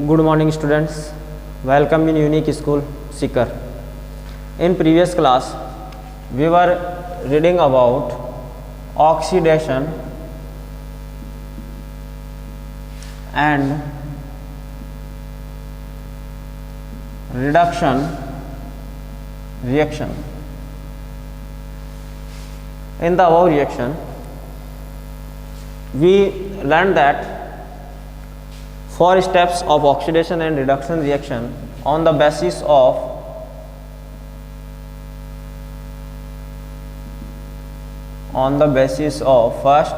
Good morning students, welcome in Unique School Sikar. In previous class we were reading about oxidation and reduction reaction. In the above reaction we learned that 4 steps of oxidation and reduction reaction on the basis of first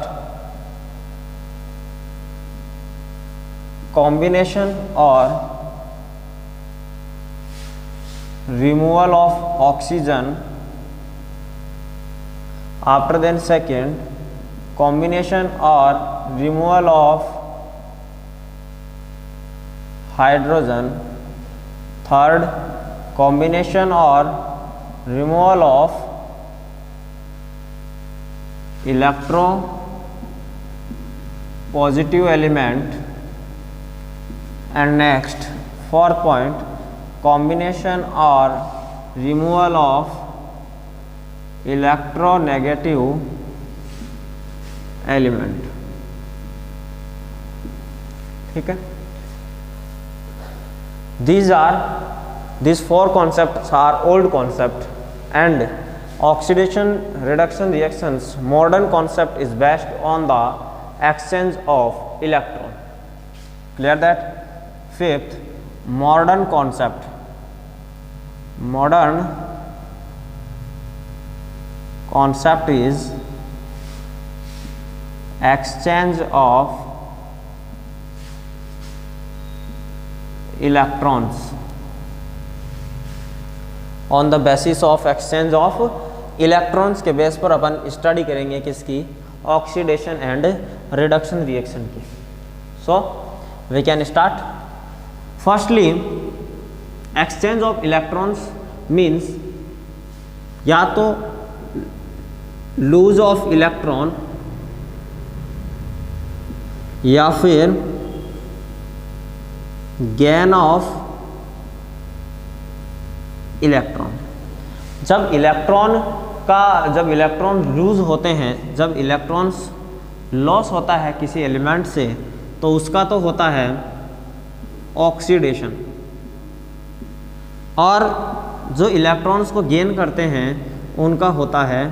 combination or removal of oxygen, after then second combination or removal of hydrogen, third combination or removal of electropositive element, and next fourth point combination or removal of electronegative element. ठीक है, these 4 concepts are old concept, and oxidation reduction reactions modern concept is based on the exchange of electron. Clear that? Fifth, modern concept is exchange of electrons. On the basis of exchange of electrons के base पर अपन study करेंगे किसकी? Oxidation and reduction reaction की. So we can start. Firstly exchange of electrons means या तो lose of electron या फिर gain of electron. जब इलेक्ट्रॉन लूज होते हैं, जब इलेक्ट्रॉन्स लॉस होता है किसी एलिमेंट से, तो उसका तो होता है ऑक्सीडेशन, और जो इलेक्ट्रॉन्स को गेन करते हैं उनका होता है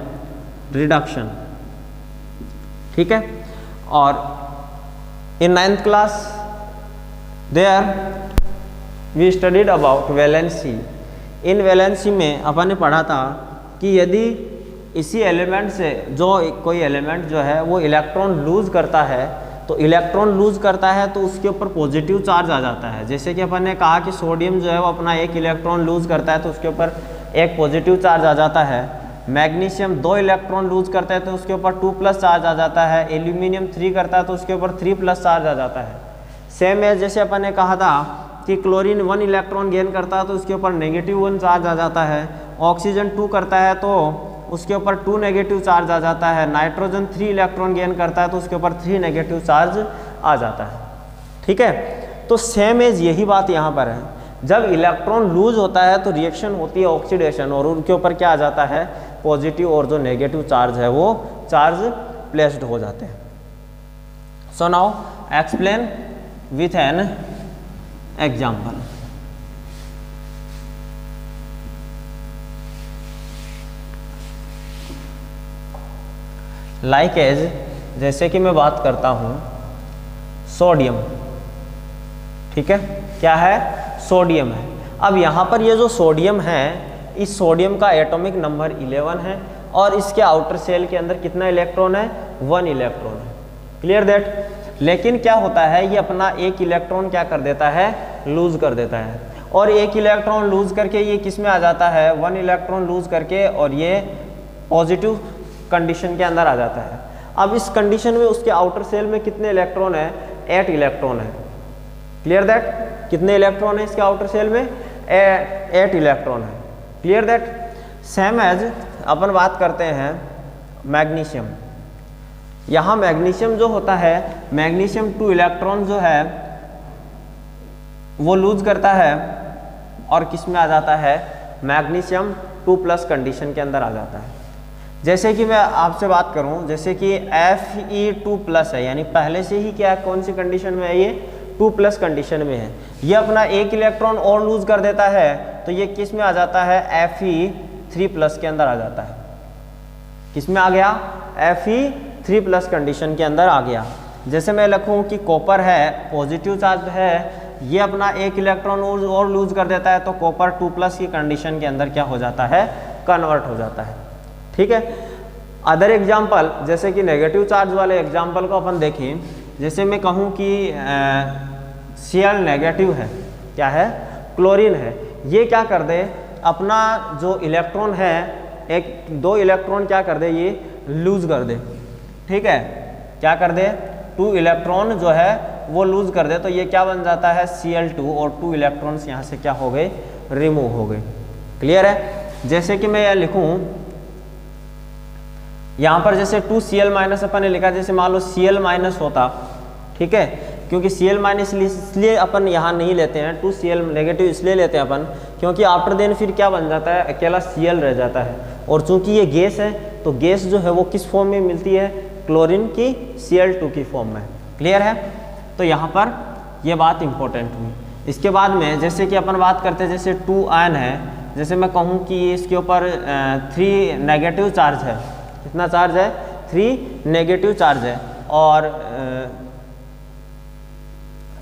रिडक्शन. ठीक है. और in 9th class there we studied about valency. इन वैलेंसी में अपन ने पढ़ा था कि यदि इसी एलिमेंट से जो कोई एलिमेंट जो है वो इलेक्ट्रॉन लूज करता है, तो इलेक्ट्रॉन लूज करता है तो उसके ऊपर पॉजिटिव चार्ज आ जाता है. जैसे कि अपन ने कहा कि सोडियम जो है वो अपना 1 इलेक्ट्रॉन लूज करता है तो उसके ऊपर 1 पॉजिटिव चार्ज आ जाता है. मैग्नीशियम 2 इलेक्ट्रॉन लूज करता है तो उसके ऊपर 2+ चार्ज आ जाता है. एल्यूमिनियम 3 करता है तो उसके ऊपर 3+ चार्ज आ जाता है. सेम एज जैसे अपन ने कहा था कि क्लोरीन 1 इलेक्ट्रॉन गेन करता है तो उसके ऊपर -1 चार्ज आ जाता है. ऑक्सीजन 2 करता है तो उसके ऊपर 2 नेगेटिव चार्ज आ जाता है. नाइट्रोजन 3 इलेक्ट्रॉन गेन करता है तो उसके ऊपर 3 नेगेटिव चार्ज आ जाता है. ठीक है. तो सेम एज यही बात यहाँ पर है. जब इलेक्ट्रॉन लूज होता है तो रिएक्शन होती है ऑक्सीडेशन, और उनके ऊपर क्या आ जाता है? पॉजिटिव और जो नेगेटिव चार्ज है वो चार्ज प्लेस्ड हो जाते हैं. So now explain with an example. Like as जैसे कि मैं बात करता हूं सोडियम. ठीक है, क्या है? सोडियम है. अब यहां पर ये जो सोडियम है, इस सोडियम का एटॉमिक नंबर 11 है, और इसके आउटर सेल के अंदर कितना इलेक्ट्रॉन है? 1 इलेक्ट्रॉन है. Clear that? लेकिन क्या होता है, ये अपना 1 इलेक्ट्रॉन क्या कर देता है? लूज कर देता है. और 1 इलेक्ट्रॉन लूज करके ये किस में आ जाता है? 1 इलेक्ट्रॉन लूज करके, और ये पॉजिटिव कंडीशन के अंदर आ जाता है. अब इस कंडीशन में उसके आउटर सेल में कितने इलेक्ट्रॉन है? 8 इलेक्ट्रॉन है. Clear that? कितने इलेक्ट्रॉन है इसके आउटर सेल में? 8 इलेक्ट्रॉन है. Clear that? सेम एज अपन बात करते हैं मैग्नीशियम. यहाँ मैग्नीशियम जो होता है, मैग्नीशियम 2 इलेक्ट्रॉन जो है वो लूज करता है और किस में आ जाता है, मैग्नीशियम 2+ कंडीशन के अंदर आ जाता है। जैसे कि मैं आपसे बात करूं, जैसे कि Fe2+ है, यानी पहले से ही क्या है, कौन सी कंडीशन में है, ये 2+ कंडीशन में है। ये अपना एक इलेक्ट्रॉन और लूज कर देता है तो ये किस में आ जाता है, Fe3+ के अंदर आ जाता है। किस में आ गया, Fe3+ कंडीशन के अंदर आ गया। जैसे मैं लिखूं कि कॉपर है, पॉजिटिव चार्ज है, ये अपना एक इलेक्ट्रॉन और लूज कर देता है तो कॉपर 2+ की कंडीशन के अंदर क्या हो जाता है, कन्वर्ट हो जाता है। ठीक है। अदर एग्जाम्पल, जैसे कि नेगेटिव चार्ज वाले एग्जाम्पल को अपन देखें। जैसे मैं कहूँ कि Cl नेगेटिव है, क्या है, क्लोरीन है, ये क्या कर दे, अपना जो इलेक्ट्रॉन है, एक 2 इलेक्ट्रॉन क्या कर दे, ये लूज कर दे। ठीक है, क्या कर दे, 2 इलेक्ट्रॉन जो है वो लूज कर दे, तो ये क्या बन जाता है, Cl2, और 2 इलेक्ट्रॉन्स यहाँ से क्या हो गए, रिमूव हो गए। क्लियर है। जैसे कि मैं यह लिखूँ यहाँ पर, जैसे 2Cl- अपन ने लिखा, जैसे मान लो Cl- होता, ठीक है, क्योंकि Cl- इसलिए अपन यहाँ नहीं लेते हैं, 2Cl नेगेटिव इसलिए लेते हैं अपन, क्योंकि आफ्टर देन फिर क्या बन जाता है, अकेला Cl रह जाता है। और चूंकि ये गैस है तो गैस जो है वो किस फॉर्म में मिलती है, क्लोरीन की Cl2 की फॉर्म में। क्लियर है। तो यहाँ पर ये बात इंपॉर्टेंट हुई। इसके बाद में जैसे कि अपन बात करते हैं, जैसे 2 आयन है, जैसे मैं कहूँ कि इसके ऊपर 3 नेगेटिव चार्ज है। कितना चार्ज है, 3 नेगेटिव चार्ज है, और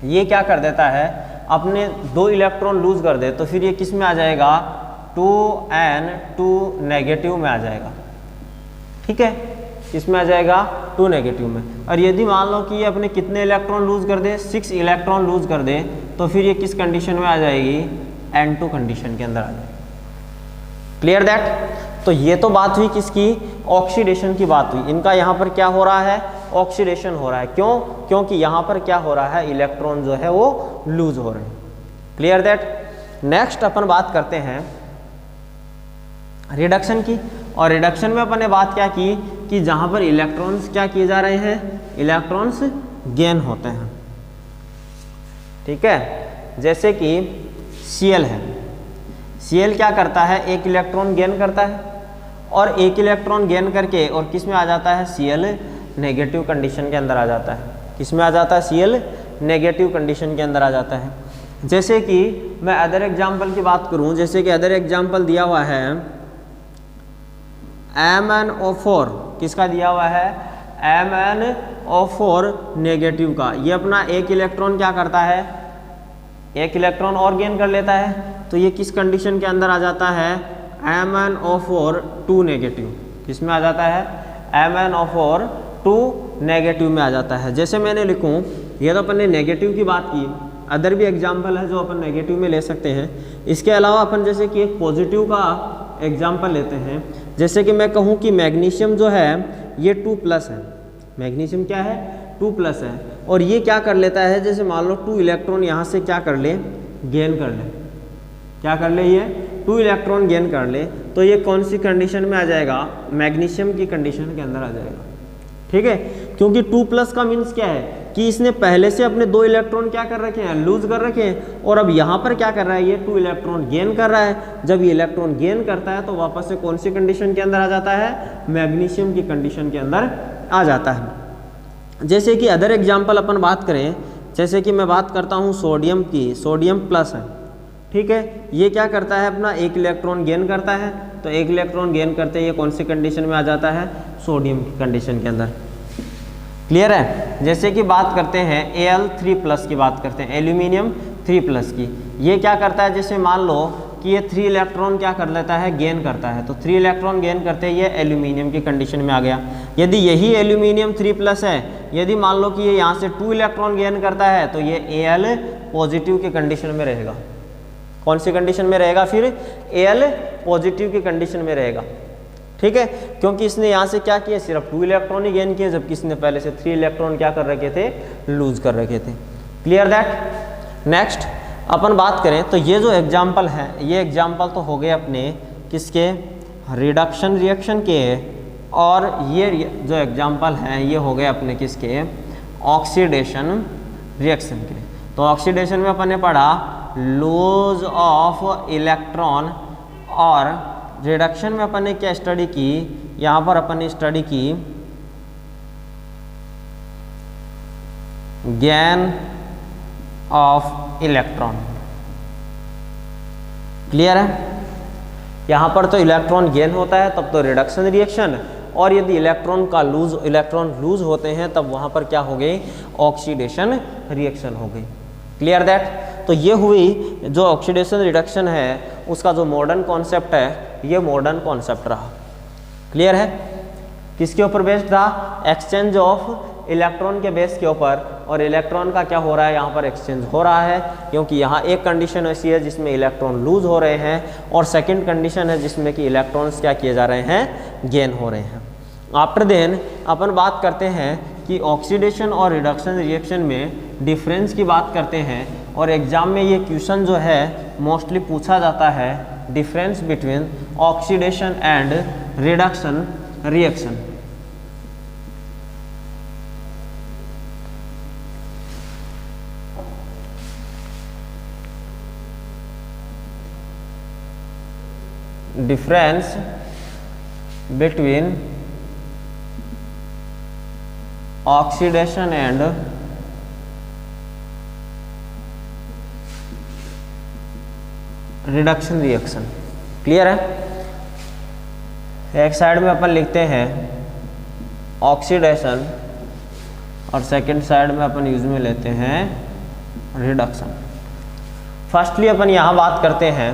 ये क्या कर देता है, अपने 2 इलेक्ट्रॉन लूज कर दे, तो फिर ये किस में आ जाएगा, 2n2 नेगेटिव में आ जाएगा। ठीक है, इसमें आ जाएगा 2 नेगेटिव में। और यदि मान लो कि ये अपने कितने इलेक्ट्रॉन लूज कर दे, 6 इलेक्ट्रॉन लूज कर दे, तो फिर ये किस कंडीशन में आ जाएगी, n2 कंडीशन के अंदर आ जाएगी। Clear that. तो ये तो बात हुई किसकी, ऑक्सीडेशन की बात हुई। इनका यहाँ पर क्या हो रहा है, ऑक्सीडेशन हो रहा है। क्यों, क्योंकि यहाँ पर क्या हो रहा है, इलेक्ट्रॉन जो है वो लूज हो रहे हैं। Clear that. नेक्स्ट अपन बात करते हैं रिडक्शन की। और रिडक्शन में अपन ने बात क्या की कि जहाँ पर इलेक्ट्रॉन्स क्या किए जा रहे हैं, इलेक्ट्रॉन्स गेन होते हैं। ठीक है। जैसे कि Cl है, Cl क्या करता है, एक इलेक्ट्रॉन गेन करता है, और एक इलेक्ट्रॉन गेन करके और किस में आ जाता है, Cl नेगेटिव कंडीशन के अंदर आ जाता है। किस में आ जाता है, Cl नेगेटिव कंडीशन के अंदर आ जाता है। जैसे कि मैं अदर एग्जाम्पल की बात करूं, जैसे कि अदर एग्जाम्पल दिया हुआ है MnO4, किसका दिया हुआ है, MnO4 नेगेटिव का। ये अपना एक इलेक्ट्रॉन क्या करता है, एक इलेक्ट्रॉन और गेन कर लेता है, तो ये किस कंडीशन के अंदर आ जाता है, MnO4 2 नेगेटिव। किस में आ जाता है, MnO4 2 नेगेटिव में आ जाता है। जैसे मैंने लिखूं, ये तो अपन ने नेगेटिव की बात की, अदर भी एग्जाम्पल है जो अपन नेगेटिव में ले सकते हैं। इसके अलावा अपन जैसे कि एक पॉजिटिव का एग्जाम्पल लेते हैं। जैसे कि मैं कहूँ कि मैग्नीशियम जो है ये 2+ है, मैग्नीशियम क्या है, 2+ है, और ये क्या कर लेता है, जैसे मान लो 2 इलेक्ट्रॉन यहाँ से क्या कर ले, गेन कर ले, क्या कर ले, ये 2 इलेक्ट्रॉन गेन कर ले, तो ये कौन सी कंडीशन में आ जाएगा, मैग्नीशियम की कंडीशन के अंदर आ जाएगा। ठीक है, क्योंकि 2+ का मीन्स क्या है कि इसने पहले से अपने 2 इलेक्ट्रॉन क्या कर रखे हैं, लूज कर रखे हैं, और अब यहाँ पर क्या कर रहा है, ये 2 इलेक्ट्रॉन गेन कर रहा है। जब ये इलेक्ट्रॉन गेन करता है तो वापस से कौन सी कंडीशन के अंदर आ जाता है, मैग्नीशियम की कंडीशन के अंदर आ जाता है। जैसे कि अदर एग्जाम्पल अपन बात करें, जैसे कि मैं बात करता हूँ सोडियम की, सोडियम+ है। ठीक है, ये क्या करता है, अपना एक इलेक्ट्रॉन गेन करता है, तो एक इलेक्ट्रॉन गेन करते ये कौन सी कंडीशन में आ जाता है, सोडियम की कंडीशन के अंदर। क्लियर है। जैसे कि बात करते हैं Al3+ की बात करते हैं, एल्यूमिनियम 3+ की। ये क्या करता है, जैसे मान लो कि ये 3 इलेक्ट्रॉन क्या कर लेता है, गेन करता है, तो 3 इलेक्ट्रॉन गेन करते ये एल्यूमिनियम की कंडीशन में आ गया। यदि यही एल्यूमिनियम 3+ है, यदि मान लो कि ये यहाँ से 2 इलेक्ट्रॉन गेन करता है, तो ये Al पॉजिटिव की कंडीशन में रहेगा। कौन सी कंडीशन में रहेगा, फिर Al पॉजिटिव की कंडीशन में रहेगा। ठीक है, क्योंकि इसने यहाँ से क्या किया, सिर्फ 2 इलेक्ट्रॉन ही गेन किए, जबकि इसने पहले से 3 इलेक्ट्रॉन क्या कर रखे थे, लूज कर रखे थे। Clear that. नेक्स्ट अपन बात करें तो ये जो एग्जाम्पल है, ये एग्जाम्पल तो हो गए अपने किसके, रिडक्शन रिएक्शन के, और ये जो एग्जाम्पल हैं ये हो गए अपने किसके, ऑक्सीडेशन रिएक्शन के। तो ऑक्सीडेशन में अपन ने पढ़ा लूज ऑफ इलेक्ट्रॉन, और रिडक्शन में अपन ने क्या स्टडी की, यहाँ पर अपन ने स्टडी की गेन ऑफ इलेक्ट्रॉन। क्लियर है? यहाँ पर तो इलेक्ट्रॉन गेन होता है तब तो रिडक्शन रिएक्शन, और यदि इलेक्ट्रॉन लूज होते हैं तब वहाँ पर क्या हो गई, ऑक्सीडेशन रिएक्शन हो गई। Clear that? तो ये हुई जो ऑक्सीडेशन रिडक्शन है उसका जो मॉडर्न कॉन्सेप्ट है, ये मॉडर्न कॉन्सेप्ट रहा। क्लियर है? किसके ऊपर बेस्ड रहा? एक्सचेंज ऑफ इलेक्ट्रॉन के बेस के ऊपर, और इलेक्ट्रॉन का क्या हो रहा है, यहाँ पर एक्सचेंज हो रहा है, क्योंकि यहाँ एक कंडीशन ऐसी है जिसमें इलेक्ट्रॉन लूज हो रहे हैं, और सेकंड कंडीशन है जिसमें कि इलेक्ट्रॉन्स क्या किए जा रहे हैं, गेन हो रहे हैं। आफ्टर देन अपन बात करते हैं कि ऑक्सीडेशन और रिडक्शन रिएक्शन में डिफरेंस की बात करते हैं, और एग्जाम में ये क्वेश्चन जो है मोस्टली पूछा जाता है, difference between oxidation and reduction reaction. Difference between oxidation and reduction reaction. Clear है? एक साइड में अपन लिखते हैं ऑक्सीडेशन, और सेकंड साइड में अपन यूज में लेते हैं रिडक्शन। फर्स्टली अपन यहाँ बात करते हैं,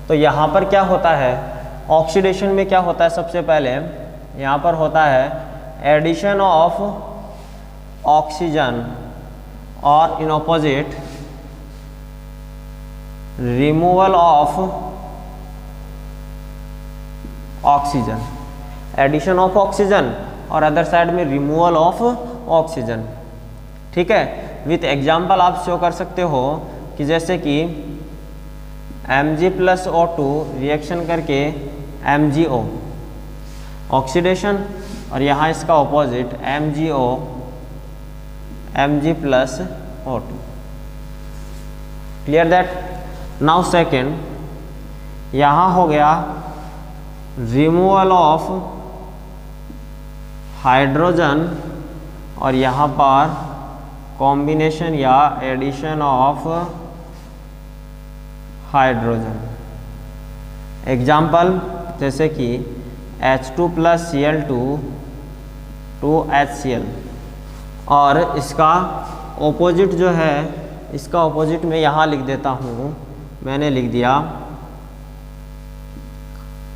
तो यहाँ पर क्या होता है, ऑक्सीडेशन में क्या होता है, सबसे पहले यहाँ पर होता है एडिशन ऑफ ऑक्सीजन, और in opposite removal of oxygen. Addition of oxygen और अदर साइड में रिमूवल ऑफ ऑक्सीजन। ठीक है? विथ एग्जाम्पल आप शो कर सकते हो कि जैसे कि Mg+O2 रिएक्शन करके MgO ऑक्सीडेशन, और यहाँ इसका opposite MgO Mg+O2। Clear that? Now second, यहाँ हो गया रिमूवल ऑफ हाइड्रोजन, और यहाँ पर कॉम्बिनेशन या एडिशन ऑफ हाइड्रोजन। एग्जाम्पल जैसे कि H2+Cl2 2HCl, और इसका ऑपोजिट जो है, इसका ऑपोजिट मैं यहाँ लिख देता हूँ, मैंने लिख दिया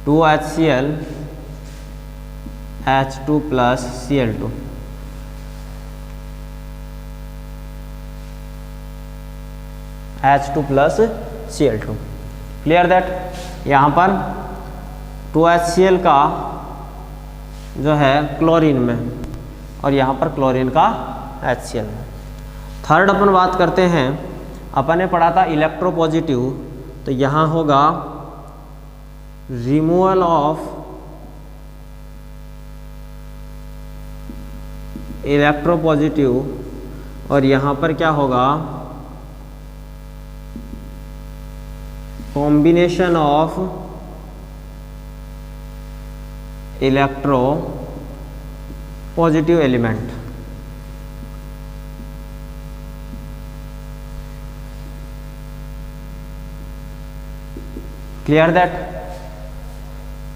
2HCl H2+Cl2। H2+Cl2। Clear that? यहाँ पर 2HCl का जो है क्लोरीन में, और यहाँ पर क्लोरीन का HCl में। थर्ड अपन बात करते हैं, अपन ने पढ़ा था इलेक्ट्रोपॉजिटिव, तो यहाँ होगा रिमूवल ऑफ इलेक्ट्रोपॉजिटिव, और यहाँ पर क्या होगा, combination of electro positive element. Clear that?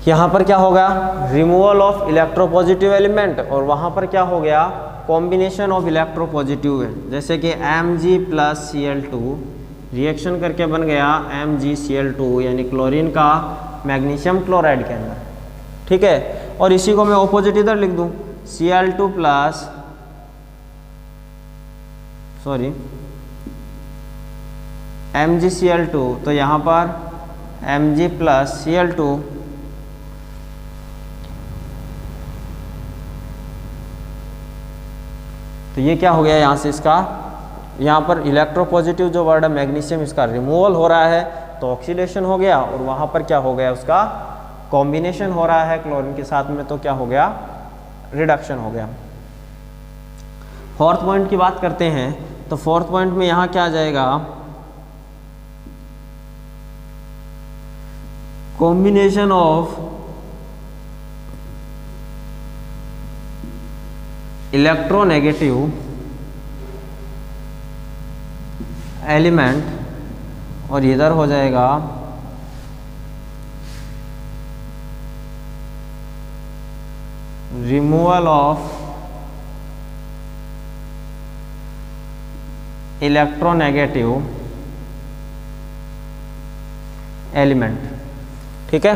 यहाँ पर क्या होगा, रिमूवल ऑफ इलेक्ट्रोपॉजिटिव एलिमेंट, और वहाँ पर क्या हो गया, कॉम्बिनेशन ऑफ इलेक्ट्रोपॉजिटिव है। जैसे कि Mg+Cl2 रिएक्शन करके बन गया MgCl2, यानी क्लोरीन का मैग्नीशियम क्लोराइड के अंदर। ठीक है? और इसी को मैं ऑपोजिट इधर लिख दूं, Cl2 प्लस MgCl2, तो यहाँ पर Mg+Cl2 तो ये क्या हो गया, यहाँ से इसका, यहाँ पर इलेक्ट्रोपॉजिटिव जो वर्ड है मैग्नीशियम, इसका रिमूवल हो रहा है तो ऑक्सीडेशन हो गया, और वहाँ पर क्या हो गया, उसका कॉम्बिनेशन हो रहा है क्लोरीन के साथ में, तो क्या हो गया, रिडक्शन हो गया। फोर्थ पॉइंट की बात करते हैं, तो फोर्थ पॉइंट में यहाँ क्या आ जाएगा, कॉम्बिनेशन ऑफ इलेक्ट्रोनेगेटिव एलिमेंट, और इधर हो जाएगा रिमूवल ऑफ इलेक्ट्रोनेगेटिव एलिमेंट। ठीक है,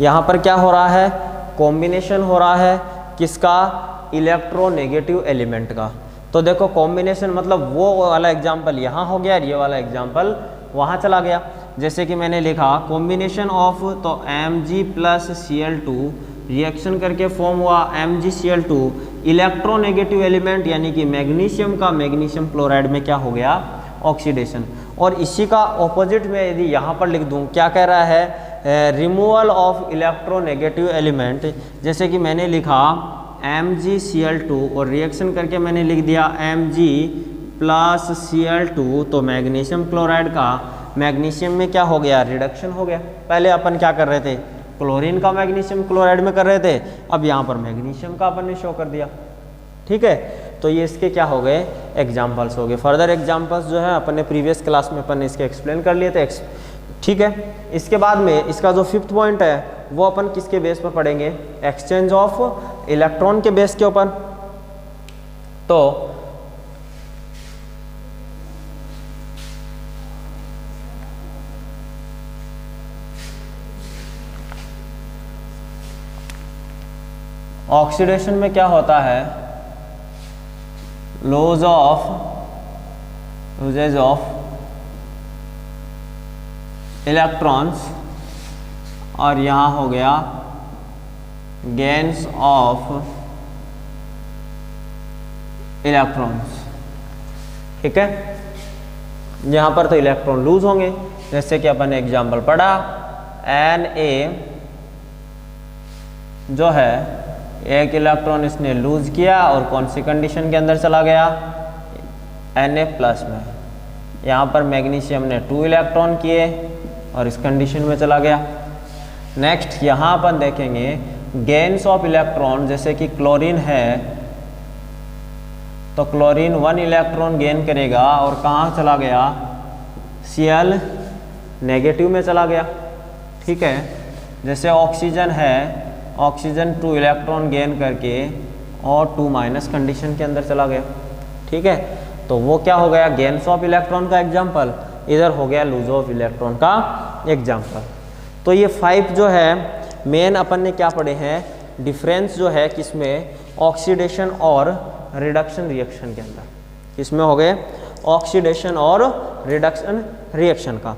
यहाँ पर क्या हो रहा है, कॉम्बिनेशन हो रहा है किसका, इलेक्ट्रोनेगेटिव एलिमेंट का। तो देखो कॉम्बिनेशन मतलब वो वाला एग्जाम्पल यहाँ हो गया, ये वाला एग्जाम्पल वहाँ चला गया। जैसे कि मैंने लिखा कॉम्बिनेशन ऑफ, तो Mg प्लस Cl2 रिएक्शन करके फॉर्म हुआ MgCl2 इलेक्ट्रोनेगेटिव एलिमेंट, यानी कि मैग्नीशियम का मैग्नीशियम क्लोराइड में क्या हो गया, ऑक्सीडेशन। और इसी का ऑपोजिट में यदि यहाँ पर लिख दूँ, क्या कह रहा है, रिमूवल ऑफ इलेक्ट्रोनेगेटिव एलिमेंट। जैसे कि मैंने लिखा MgCl2 और रिएक्शन करके मैंने लिख दिया Mg प्लस Cl2, तो मैग्नीशियम क्लोराइड का मैग्नीशियम में क्या हो गया, रिडक्शन हो गया। पहले अपन क्या कर रहे थे, क्लोरीन का मैग्नीशियम क्लोराइड में कर रहे थे, अब यहाँ पर मैग्नीशियम का अपन ने शो कर दिया। ठीक है, तो ये इसके क्या हो गए, एग्जाम्पल्स हो गए। फर्दर एग्जाम्पल्स जो है अपन ने प्रीवियस क्लास में अपन ने इसके एक्सप्लेन कर लिए थे। ठीक है, इसके बाद में इसका जो फिफ्थ पॉइंट है वो अपन किसके बेस पर पढ़ेंगे, एक्सचेंज ऑफ इलेक्ट्रॉन के बेस के ऊपर। तो ऑक्सीडेशन में क्या होता है, लूजेज ऑफ इलेक्ट्रॉन्स, और यहाँ हो गया गेन्स ऑफ इलेक्ट्रॉन्स। ठीक है, यहाँ पर तो इलेक्ट्रॉन लूज होंगे, जैसे कि अपन ने एग्जाम्पल पढ़ा Na जो है एक इलेक्ट्रॉन इसने लूज किया और कौन सी कंडीशन के अंदर चला गया, Na प्लस में। यहाँ पर मैग्नीशियम ने 2 इलेक्ट्रॉन किए और इस कंडीशन में चला गया। नेक्स्ट यहाँ पर देखेंगे गेन्स ऑफ इलेक्ट्रॉन, जैसे कि क्लोरीन है, तो क्लोरीन 1 इलेक्ट्रॉन गेन करेगा और कहाँ चला गया, Cl नेगेटिव में चला गया। ठीक है, जैसे ऑक्सीजन है, ऑक्सीजन 2 इलेक्ट्रॉन गेन करके और 2 माइनस कंडीशन के अंदर चला गया। ठीक है, तो वो क्या हो गया, गेन्स ऑफ इलेक्ट्रॉन का एग्जाम्पल, इधर हो गया लूज ऑफ इलेक्ट्रॉन का एग्जाम्पल। तो ये 5 जो है मेन अपन ने क्या पढ़े हैं, डिफरेंस जो है किसमें, ऑक्सीडेशन और रिडक्शन रिएक्शन के अंदर। इसमें हो गए ऑक्सीडेशन और रिडक्शन रिएक्शन का।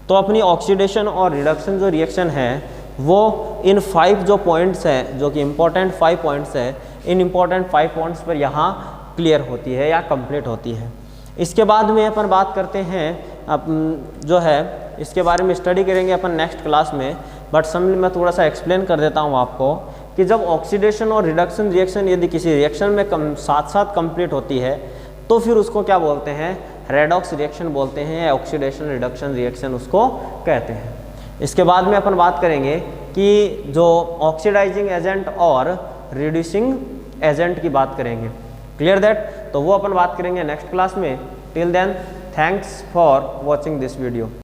तो अपनी ऑक्सीडेशन और रिडक्शन जो रिएक्शन है वो इन 5 जो पॉइंट्स हैं, जो कि इम्पोर्टेंट 5 पॉइंट्स हैं, इन इम्पोर्टेंट 5 पॉइंट्स पर यहाँ क्लियर होती है या कंप्लीट होती है। इसके बाद में अपन बात करते हैं जो है इसके बारे में स्टडी करेंगे अपन नेक्स्ट क्लास में, बट समझ मैं थोड़ा सा एक्सप्लेन कर देता हूँ आपको कि जब ऑक्सीडेशन और रिडक्शन रिएक्शन यदि किसी रिएक्शन में साथ साथ कंप्लीट होती है तो फिर उसको क्या बोलते हैं, रेडॉक्स रिएक्शन बोलते हैं, या ऑक्सीडेशन रिडक्शन रिएक्शन उसको कहते हैं। इसके बाद में अपन बात करेंगे कि जो ऑक्सीडाइजिंग एजेंट और रिड्यूसिंग एजेंट की बात करेंगे। क्लियर दैट, तो वो अपन बात करेंगे नेक्स्ट क्लास में। Till then thanks for watching this video.